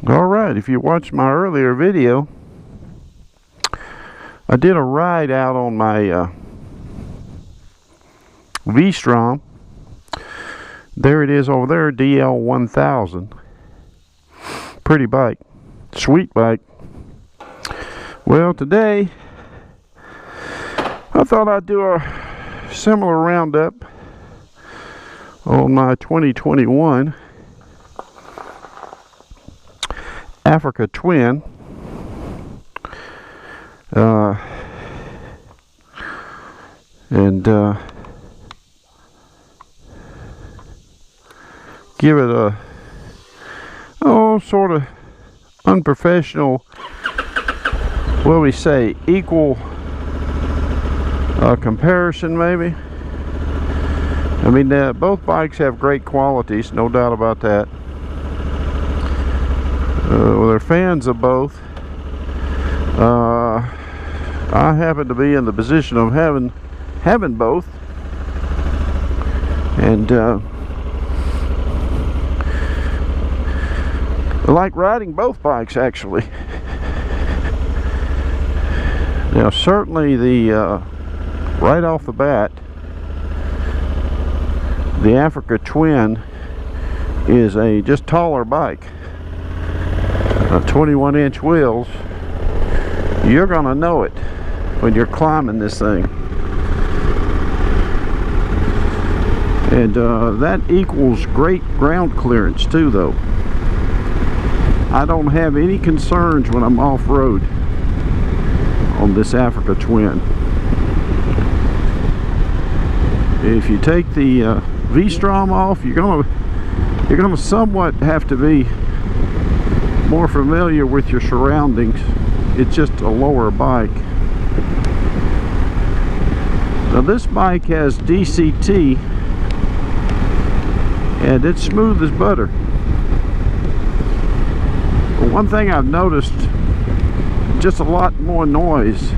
Alright, if you watched my earlier video, I did a ride out on my V-Strom. There it is over there, DL1000. Pretty bike. Sweet bike. Well, today I thought I'd do a similar roundup on my 2021 Africa Twin. And give it a sort of unprofessional, what do we say, equal comparison maybe. I mean, both bikes have great qualities, no doubt about that. They're fans of both. I happen to be in the position of having both, and I like riding both bikes actually. Now, certainly the right off the bat, the Africa Twin is a just taller bike. 21-inch wheels. You're gonna know it when you're climbing this thing, and that equals great ground clearance too, though. I don't have any concerns when I'm off-road on this Africa Twin. If you take the V-Strom off, you're gonna somewhat have to be more familiar with your surroundings. It's just a lower bike. Now, this bike has DCT, and it's smooth as butter. But one thing I've noticed, just a lot more noise.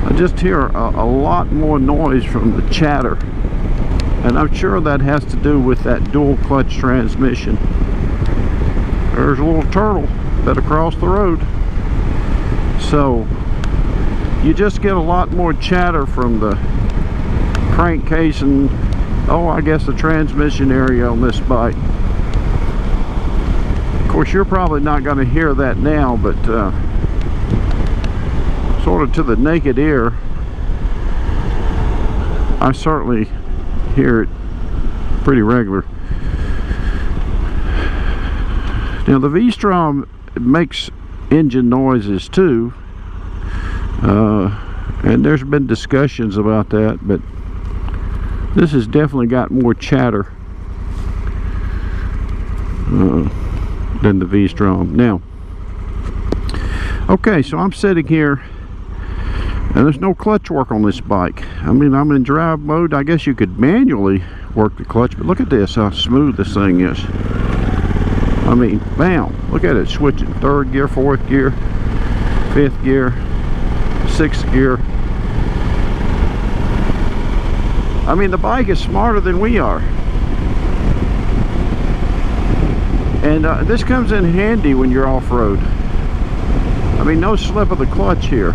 I just hear a lot more noise from the chatter, and I'm sure that has to do with that dual clutch transmission. There's a little turtle that across the road, so you just get a lot more chatter from the crankcase and I guess the transmission area on this bike. Of course, you're probably not going to hear that now, but sort of to the naked ear, I certainly hear it pretty regular. Now, the V-Strom makes engine noises too, and there's been discussions about that, but this has definitely got more chatter than the V-Strom. Now, okay, so I'm sitting here, and there's no clutch work on this bike. I mean, I'm in drive mode. I guess you could manually work the clutch, but look at this, how smooth this thing is. I mean, bam, look at it switching. Third gear, fourth gear, fifth gear, sixth gear. I mean, the bike is smarter than we are. And this comes in handy when you're off-road. I mean, no slip of the clutch here.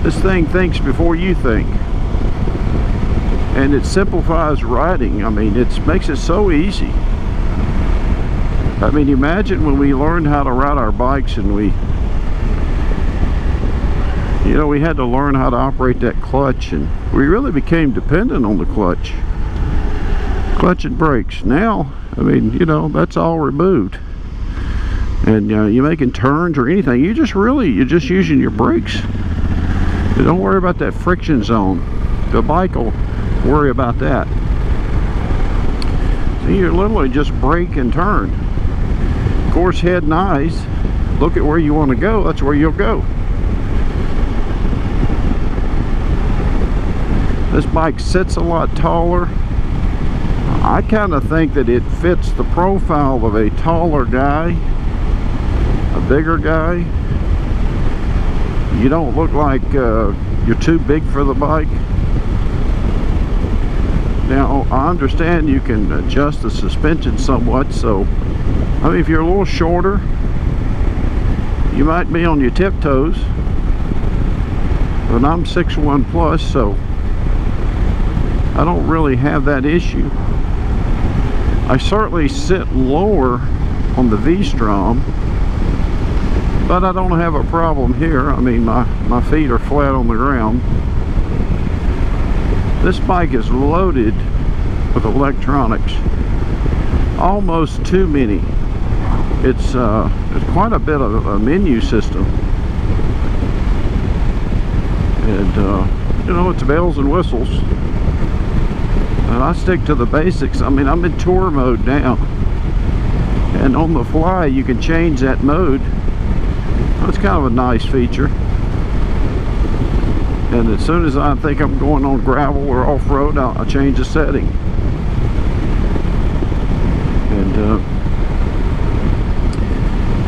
This thing thinks before you think. And it simplifies riding. I mean, it makes it so easy. I mean, imagine when we learned how to ride our bikes, and we had to learn how to operate that clutch, and we really became dependent on the clutch and brakes. Now, I mean, that's all removed, and you're making turns or anything, you're just using your brakes. You don't worry about that friction zone. The bike will worry about that. So you literally just brake and turn. Of course, head and eyes, look at where you want to go, that's where you'll go. This bike sits a lot taller. I kind of think that it fits the profile of a taller guy, a bigger guy. You don't look like you're too big for the bike. Now, I understand you can adjust the suspension somewhat, so I mean if you're a little shorter you might be on your tiptoes, but I'm 6'1" plus, so I don't really have that issue. I certainly sit lower on the V-Strom, but I don't have a problem here. I mean my feet are flat on the ground. This bike is loaded with electronics, almost too many. It's quite a bit of a menu system, and you know, it's bells and whistles, and I stick to the basics. I mean, I'm in tour mode now, and on the fly you can change that mode. That's kind of a nice feature. And as soon as I think I'm going on gravel or off-road, I'll change the setting.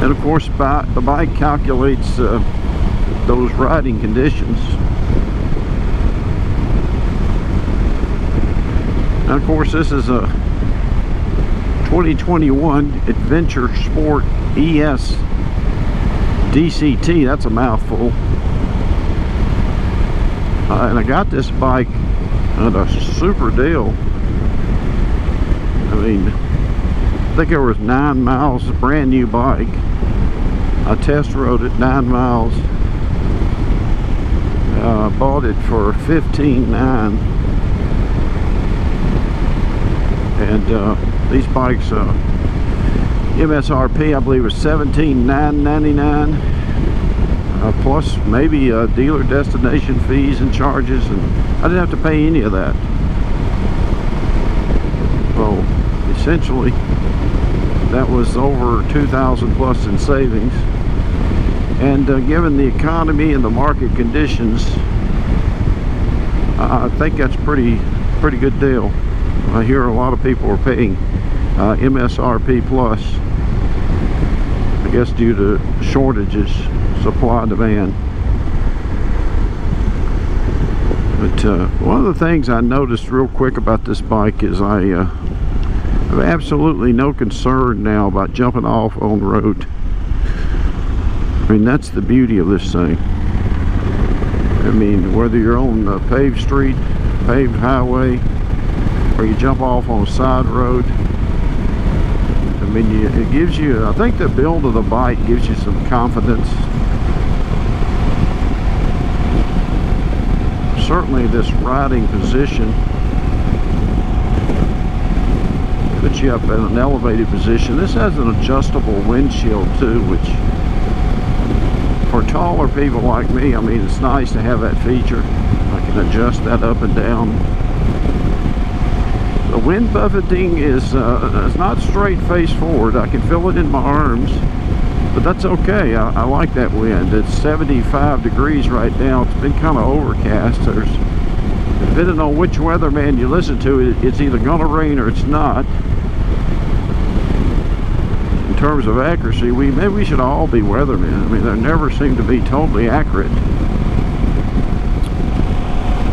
And of course the bike calculates those riding conditions. Now of course this is a 2021 Adventure Sport ES DCT. That's a mouthful. And I got this bike at a super deal. I mean, I think it was 9 miles, a brand new bike. I test rode it 9 miles. Bought it for $15,900. And these bikes, MSRP I believe was $17,999. Plus maybe dealer destination fees and charges, and I didn't have to pay any of that. Well, essentially that was over $2,000 plus in savings, and given the economy and the market conditions, I think that's pretty good deal. I hear a lot of people are paying MSRP plus, I guess due to shortages, supply demand. But one of the things I noticed real quick about this bike is I have absolutely no concern now about jumping off on the road. I mean, that's the beauty of this thing. I mean, whether you're on a paved street, paved highway, or you jump off on a side road, I mean, it gives you, I think the build of the bike gives you some confidence. Certainly this riding position puts you up in an elevated position. This has an adjustable windshield too, which for taller people like me, I mean, it's nice to have that feature. I can adjust that up and down. The wind buffeting is not straight face forward. I can feel it in my arms, but that's okay. I like that wind. It's 75 degrees right now. It's been kind of overcast. There's, depending on which weatherman you listen to, it's either going to rain or it's not. In terms of accuracy, maybe we should all be weathermen. I mean, they never seem to be totally accurate.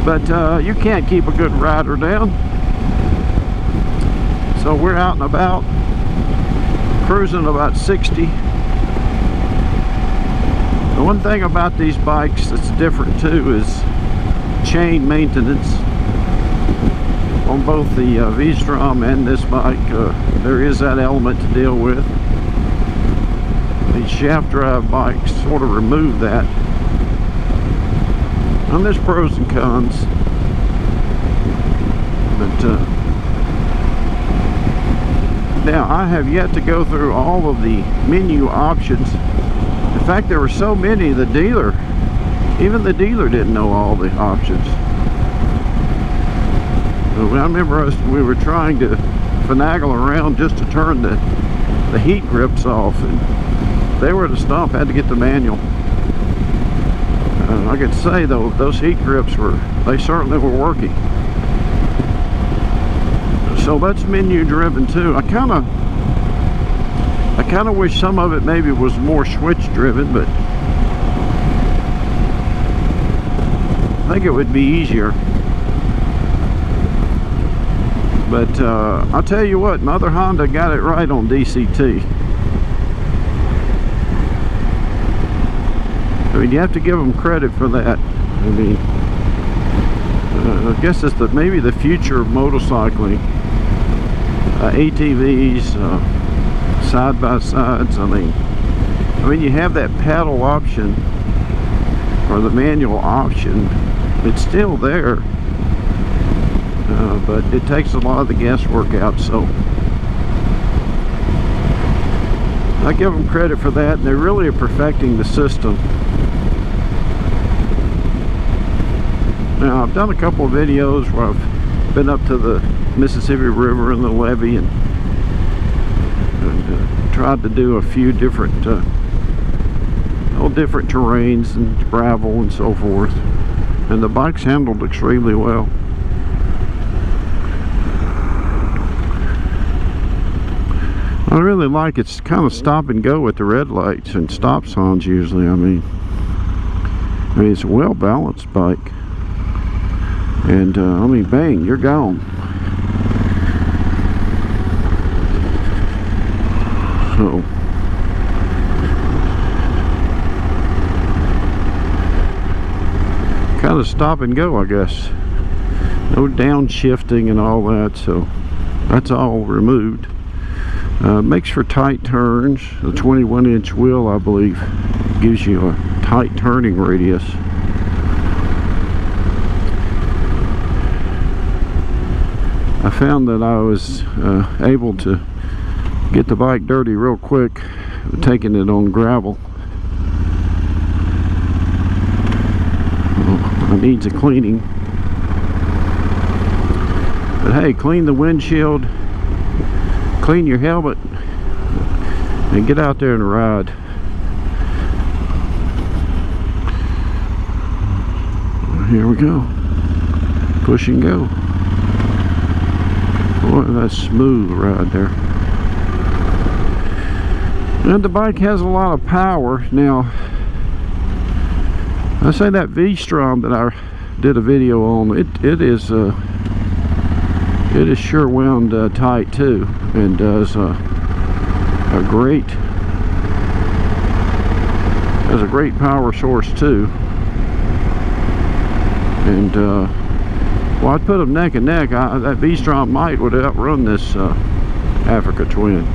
But you can't keep a good rider down. So we're out and about, cruising about 60. The one thing about these bikes that's different too is chain maintenance. On both the V-Strom and this bike, there is that element to deal with. These shaft drive bikes sort of remove that. And there's pros and cons. But now I have yet to go through all of the menu options. In fact, there were so many, even the dealer didn't know all the options. I remember we were trying to finagle around just to turn the heat grips off, and they were at a stump, had to get the manual. I could say though, those heat grips they certainly were working. So that's menu driven too. I kind of wish some of it maybe was more switch driven, but I think it would be easier. But I'll tell you what, Mother Honda got it right on DCT. I mean, you have to give them credit for that. I mean, I guess it's maybe the future of motorcycling. ATVs, side-by-sides. I mean, you have that pedal option or the manual option. It's still there, but it takes a lot of the guesswork out. So I give them credit for that, and they really are perfecting the system. Now, I've done a couple of videos where I've been up to the Mississippi River and the levee and tried to do a few different different terrains and gravel and so forth, and the bike's handled extremely well. I really like it's kind of stop and go at the red lights and stop signs usually. I mean it's a well balanced bike, and I mean, bang, you're gone. So kind of stop and go, I guess. No downshifting and all that, so that's all removed. Makes for tight turns. The 21-inch wheel, I believe, gives you a tight turning radius. I found that I was able to get the bike dirty real quick, taking it on gravel. It needs a cleaning, but hey, clean the windshield, clean your helmet, and get out there and ride. Here we go. Push and go. Boy, that's smooth ride there. And the bike has a lot of power. Now, I say that V-Strom that I did a video on, it is sure wound tight too, and does a great power source too. And well, I'd put them neck and neck. That V-Strom would outrun this Africa Twin.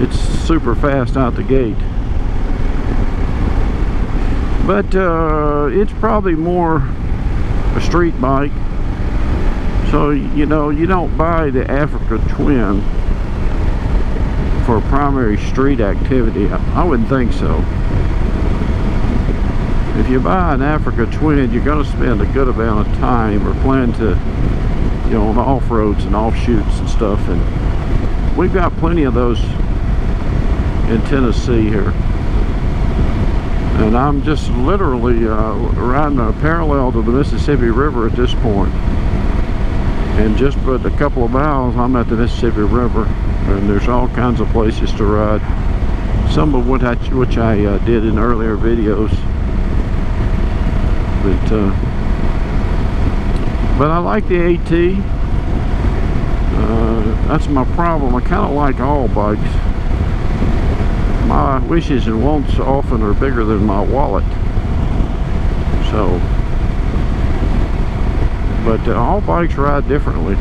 It's super fast out the gate. But it's probably more a street bike. So, you know, you don't buy the Africa Twin for primary street activity. I wouldn't think so. If you buy an Africa Twin, you're going to spend a good amount of time, or plan to, you know, on off-roads and offshoots and stuff. And we've got plenty of those in Tennessee here. And I'm just literally riding parallel to the Mississippi River at this point. And just but a couple of miles, I'm at the Mississippi River, and there's all kinds of places to ride. Some of which I did in earlier videos. But I like the AT. That's my problem. I kind of like all bikes. My wishes and wants often are bigger than my wallet. So, but all bikes ride differently.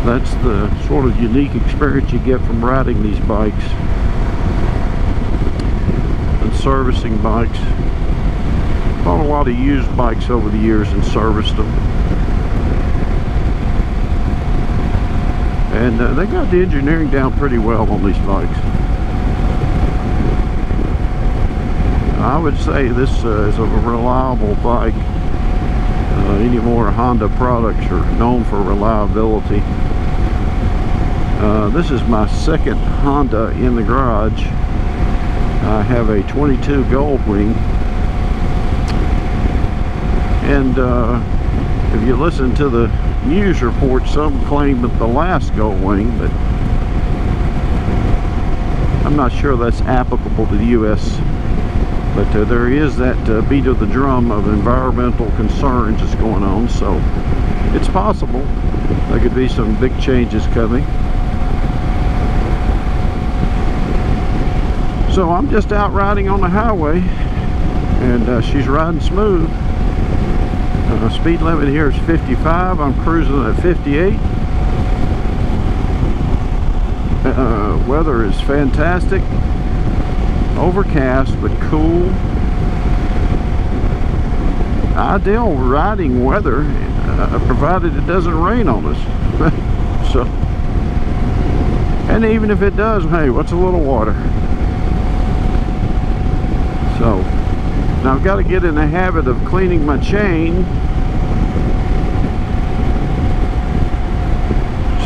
That's the sort of unique experience you get from riding these bikes and servicing bikes. Bought a lot of used bikes over the years and serviced them. And they got the engineering down pretty well on these bikes. I would say this is a reliable bike. Any more Honda products are known for reliability. This is my second Honda in the garage. I have a 22 Goldwing. And if you listen to the news report, some claim that the last Goldwing, but I'm not sure that's applicable to the U.S. But there is that beat of the drum of environmental concerns that's going on, so it's possible there could be some big changes coming. So I'm just out riding on the highway, and she's riding smooth. Speed limit here is 55. I'm cruising at 58. Weather is fantastic. Overcast but cool. Ideal riding weather, provided it doesn't rain on us. So, and even if it does, hey, what's a little water? So now I've got to get in the habit of cleaning my chain.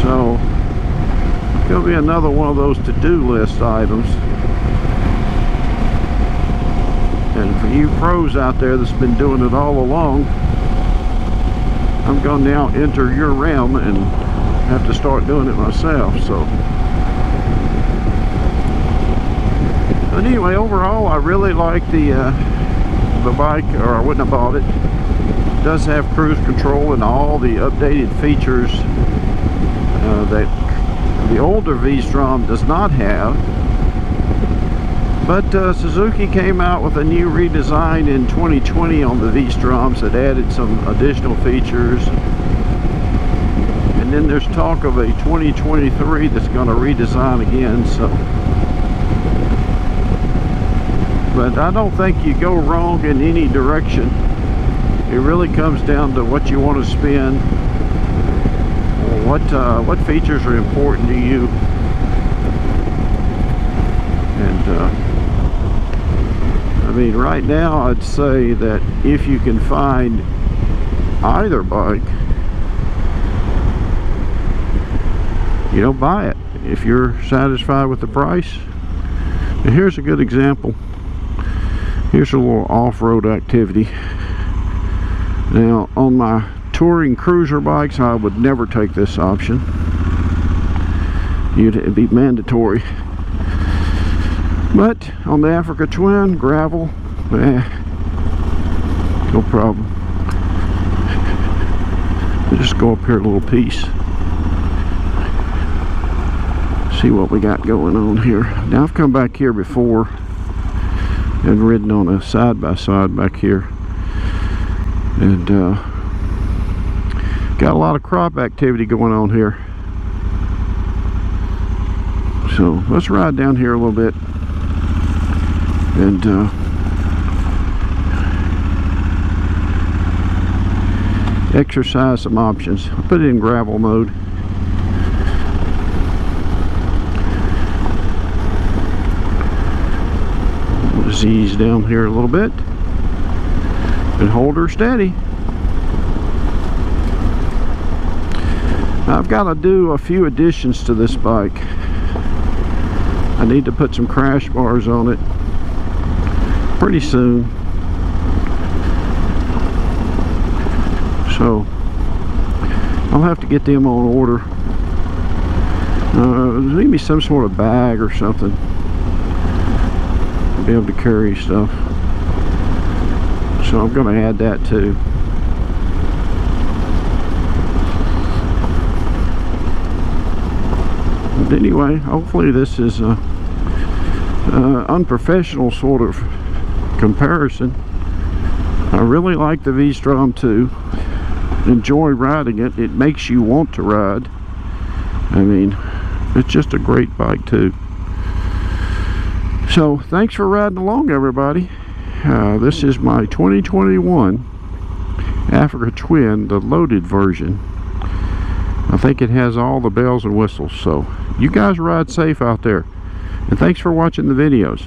So it's going to be another one of those to-do list items. And for you pros out there that's been doing it all along, I'm going to now enter your realm and have to start doing it myself. So, but anyway, overall, I really like the bike, or I wouldn't have bought it. It does have cruise control and all the updated features that the older V-Strom does not have. But Suzuki came out with a new redesign in 2020 on the V-Stroms that added some additional features. And then there's talk of a 2023 that's going to redesign again. So, but I don't think you go wrong in any direction. It really comes down to what you want to spend, or what features are important to you. And I mean, right now I'd say that if you can find either bike, you know, buy it if you're satisfied with the price. And here's a good example. Here's a little off-road activity. Now, on my touring cruiser bikes, I would never take this option. It'd be mandatory. But on the Africa Twin, gravel, no problem. We'll just go up here a little piece. See what we got going on here. Now, I've come back here before and ridden on a side-by-side back here. And got a lot of crop activity going on here. So let's ride down here a little bit and exercise some options. I'll put it in gravel mode. We'll just ease down here a little bit and hold her steady. Now, I've got to do a few additions to this bike. I need to put some crash bars on it pretty soon. So I'll have to get them on order. Maybe some sort of bag or something to be able to carry stuff. So I'm going to add that too. But anyway, hopefully this is a unprofessional sort of comparison. I really like the V-Strom too. Enjoy riding it. It makes you want to ride. I mean, it's just a great bike too. So thanks for riding along, everybody. This is my 2021 Africa Twin, the loaded version. I think it has all the bells and whistles. So you guys ride safe out there, and thanks for watching the videos.